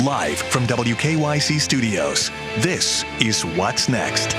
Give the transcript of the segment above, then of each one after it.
Live from WKYC Studios, this is What's Next.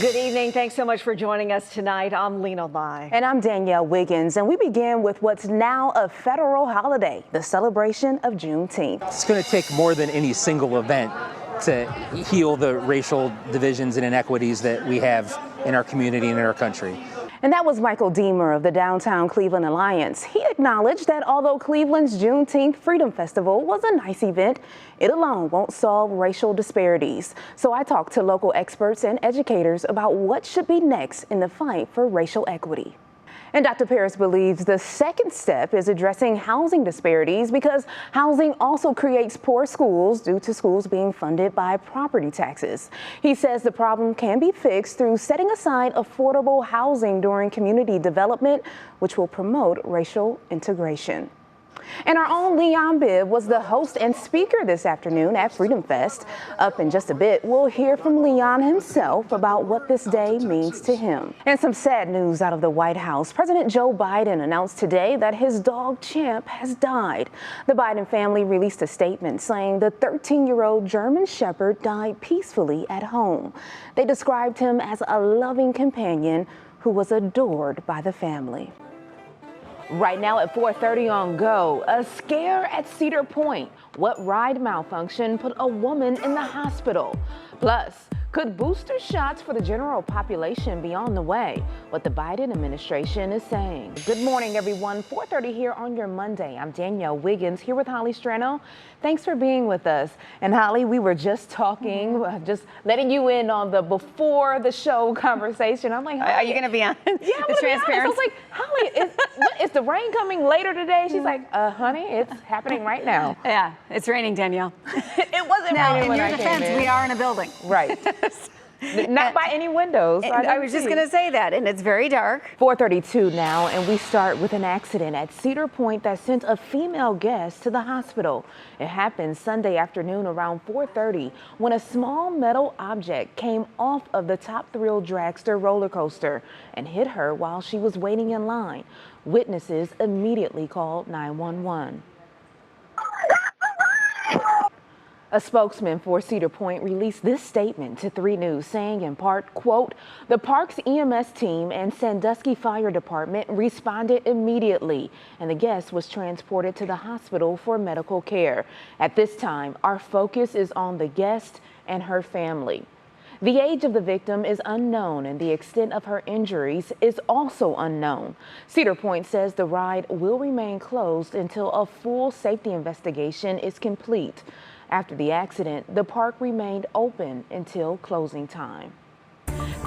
Good evening. Thanks so much for joining us tonight. I'm Lena Lai. And I'm Danielle Wiggins. And we begin with what's now a federal holiday, the celebration of Juneteenth. It's going to take more than any single event to heal the racial divisions and inequities that we have in our community and in our country. And that was Michael Deemer of the Downtown Cleveland Alliance. He acknowledged that although Cleveland's Juneteenth Freedom Festival was a nice event, it alone won't solve racial disparities. So I talked to local experts and educators about what should be next in the fight for racial equity. And Dr. Paris believes the second step is addressing housing disparities because housing also creates poor schools due to schools being funded by property taxes. He says the problem can be fixed through setting aside affordable housing during community development, which will promote racial integration. And our own Leon Bibb was the host and speaker this afternoon at Freedom Fest. Up in just a bit, we'll hear from Leon himself about what this day means to him. And some sad news out of the White House. President Joe Biden announced today that his dog Champ has died. The Biden family released a statement saying the 13-year-old German Shepherd died peacefully at home. They described him as a loving companion who was adored by the family. Right now at 4:30 on Go, a scare at Cedar Point. What ride malfunction put a woman in the hospital? Plus, could booster shots for the general population be on the way? What the Biden administration is saying. Good morning, everyone. 4:30 here on your Monday. I'm Danielle Wiggins here with Holly Strano. Thanks for being with us. And Holly, we were just talking, just letting you in on the before the show conversation. I'm like, are you going to be on? Yeah, the transparency. I was like, Holly, is the rain coming later today? She's like, honey, it's happening right now. Yeah, it's raining, Danielle. It wasn't now, raining in when your I defense, came in. we are in a building. Right. Not by any windows. I was just going to say that, and it's very dark. 4:32 now, and we start with an accident at Cedar Point that sent a female guest to the hospital. It happened Sunday afternoon around 4:30 when a small metal object came off of the Top Thrill Dragster roller coaster and hit her while she was waiting in line. Witnesses immediately called 911. A spokesman for Cedar Point released this statement to 3 News saying in part, quote, the park's EMS team and Sandusky Fire Department responded immediately and the guest was transported to the hospital for medical care. At this time, our focus is on the guest and her family. The age of the victim is unknown and the extent of her injuries is also unknown. Cedar Point says the ride will remain closed until a full safety investigation is complete. After the accident, the park remained open until closing time.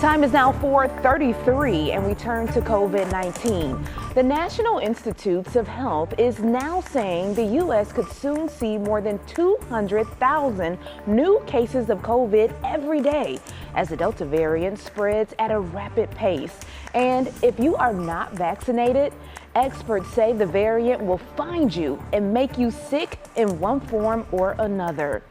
Time is now 4:33 and we turn to COVID-19. The National Institutes of Health is now saying the U.S. could soon see more than 200,000 new cases of COVID every day as the Delta variant spreads at a rapid pace. And if you are not vaccinated, experts say the variant will find you and make you sick in one form or another.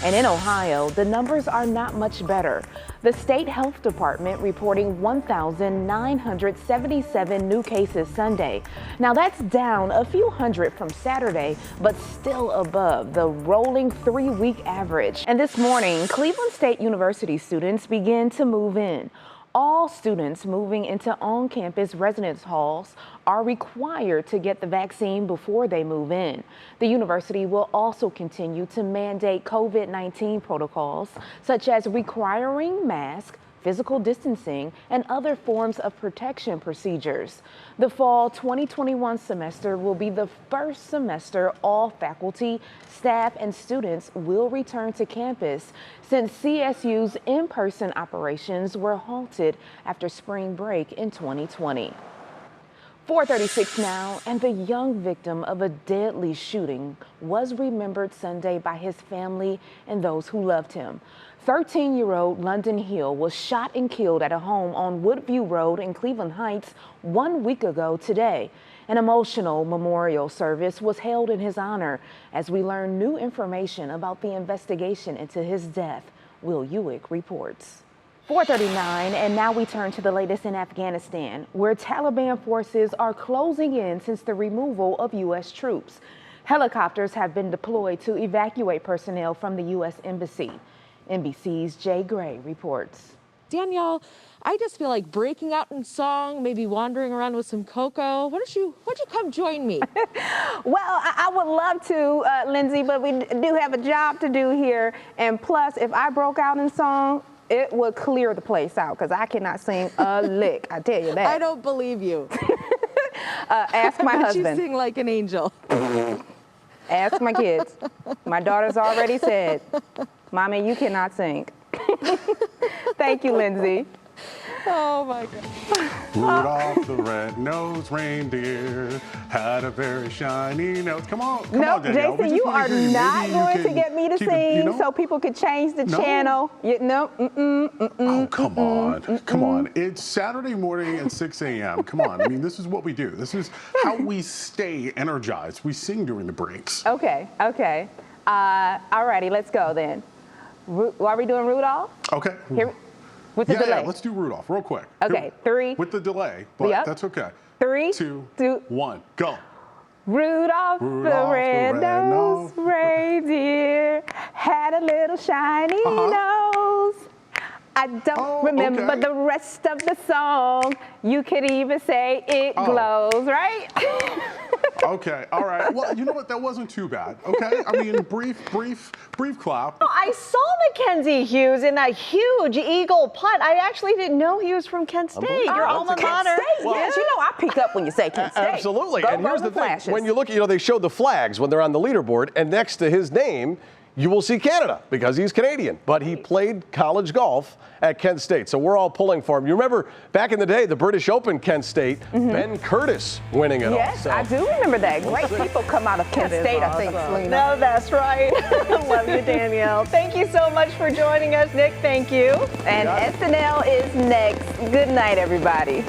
And in Ohio, the numbers are not much better. The state health department reporting 1,977 new cases Sunday. Now that's down a few hundred from Saturday, but still above the rolling 3-week average. And this morning, Cleveland State University students begin to move in. All students moving into on-campus residence halls are required to get the vaccine before they move in. The university will also continue to mandate COVID-19 protocols, such as requiring masks, physical distancing, and other forms of protection procedures. The fall 2021 semester will be the first semester all faculty, staff, and students will return to campus since CSU's in-person operations were halted after spring break in 2020. 4:36 now, and the young victim of a deadly shooting was remembered Sunday by his family and those who loved him. 13-year-old London Hill was shot and killed at a home on Woodview Road in Cleveland Heights 1 week ago today. An emotional memorial service was held in his honor as we learn new information about the investigation into his death. Will Ewick reports. 4:39, and now we turn to the latest in Afghanistan, where Taliban forces are closing in since the removal of U.S. troops. Helicopters have been deployed to evacuate personnel from the U.S. Embassy. NBC's Jay Gray reports. Danielle, I just feel like breaking out in song, maybe wandering around with some cocoa. Why don't you come join me? Well, I would love to, Lindsay, but we do have a job to do here. And plus, if I broke out in song, it would clear the place out because I cannot sing a lick. I tell you that. I don't believe you. Ask my husband. You sing like an angel. Ask my kids. My daughter's already said, Mommy, you cannot sing. Thank you, Lindsay. Oh my God. Rudolph the red-nosed reindeer had a very shiny nose. Come on, No, Danielle. Jason, you are not going to get me to sing so people could change the channel. Oh, come on. Come on. It's Saturday morning at 6 a.m. Come on. I mean, this is what we do. This is how we stay energized. We sing during the breaks. Okay. All righty, let's go then. Are we doing Rudolph? Okay. Here, with the delay. Yeah, let's do Rudolph real quick. Okay, three. With the delay, but that's okay. 3, 2, 2, 1, go. Rudolph the red-nosed reindeer had a little shiny nose. I don't remember the rest of the song. You could even say it glows, right? Okay, all right. Well, you know what? That wasn't too bad. Okay, I mean, brief clap. I saw Mackenzie Hughes in that huge eagle putt. I actually didn't know he was from Kent State, your alma mater. Yes, you know I pick up when you say Kent State. Absolutely. Go And here's the thing. Flashes. When you look, they show the flags when they're on the leaderboard, and next to his name, you will see Canada because he's Canadian, but he played college golf at Kent State. So we're all pulling for him. You remember back in the day, the British Open, Kent State, Ben Curtis winning it all. Yes, I do remember that. Great people come out of Kent State, I think, Selena. No, that's right. Love you, Danielle. Thank you so much for joining us. Nick, thank you. And SNL is next. Good night, everybody.